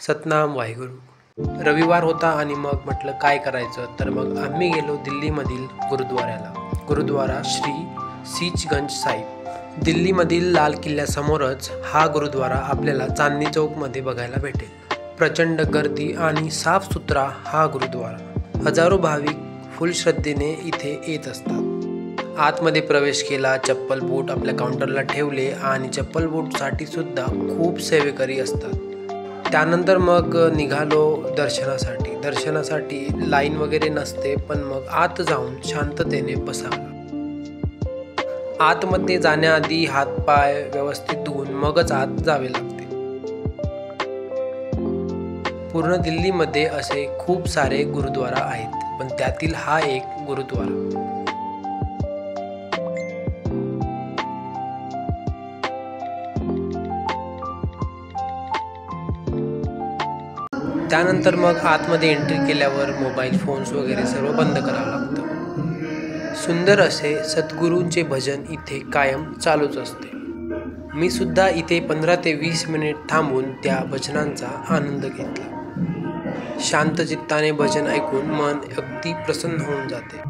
सतनाम वाहेगुरु। रविवार होता आणि मग म्हटलं काय करायचं, तर मग आम्ही गेलो दिल्लीमधील गुरुद्वाऱ्याला। गुरुद्वारा श्री सीचगंज साहिब। दिल्लीमधील लाल किल्ल्यासमोरच हा गुरुद्वारा आपल्याला चांदणी चौकमध्ये बघायला भेटेल। प्रचंड गर्दी आणि साफसुथरा हा गुरुद्वारा। हजारो भाविक फुल श्रद्धेने इथे येत असतात। आतमध्ये प्रवेश केला, चप्पल बूट आपल्या काउंटरला ठेवले आणि चप्पल बूटसाठी सुद्धा खूप सेवेकरी असतात। त्यानंतर मग निघालो दर्शनासाठी लाईन वगैरे नसते, पण मग आत जाऊन शांततेने बसावं। आतमध्ये जाण्याआधी हातपाय व्यवस्थित धुवून मगच आत जावे लागते। पूर्ण दिल्लीमध्ये असे खूप सारे गुरुद्वारा आहेत, पण त्यातील हा एक गुरुद्वारा। त्यानंतर मग आतमध्ये एंट्री केल्यावर मोबाईल फोन्स वगैरे सर्व बंद करावं लागतं। सुंदर असे सद्गुरूंचे भजन इथे कायम चालूच असते। मी सुद्धा इथे 15 ते 20 मिनिट थांबून त्या भजनांचा आनंद घेतला। शांत चित्ताने भजन ऐकून मन अगदी प्रसन्न होऊन जाते।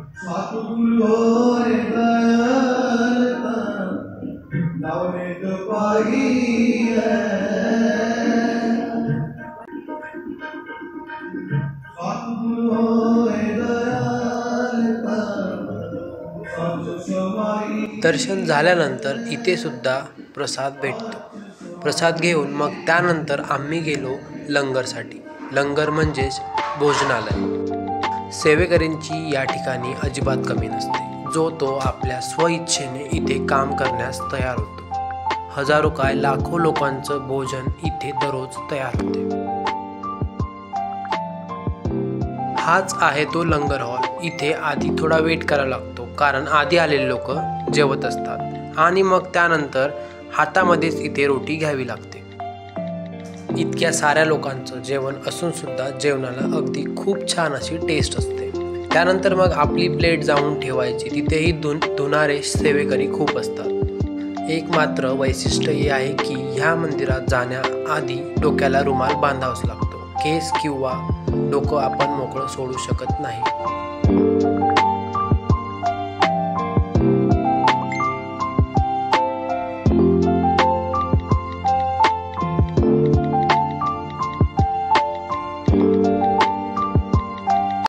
दर्शन झाल्यानंतर इथे सुद्धा प्रसाद भेटतो। प्रसाद घेऊन मग त्यानंतर आम्ही गेलो लंगरसाठी। लंगर म्हणजेच भोजनालय। सेवेकरींची या ठिकाणी अजिबात कमी नसते। जो तो आपल्या स्वइच्छेने इथे काम करण्यास तयार होतो। हजारो काय लाखो लोकांचं भोजन इथे दररोज तयार होते। हाच आहे तो लंगर हॉल। इथे आधी थोडा वेट करावा लागतो, कारण आधी आलेले लोक जेवत असतात आणि मग त्यानंतर हातामध्येच इथे रोटी घ्यावी लागते। इतक्या साऱ्या लोकांचं जेवण असून सुद्धा जेवणाला अगदी खूप छान अशी टेस्ट असते। त्यानंतर मग आपली प्लेट जाऊन ठेवायची। तिथेही धुणारे सेवेकरी खूप असतात। एक मात्र वैशिष्ट्य हे आहे की ह्या मंदिरात जाण्याआधी डोक्याला रुमाल बांधावाच लागतो। केस किंवा डोकं आपण मोकळं सोडू शकत नाही।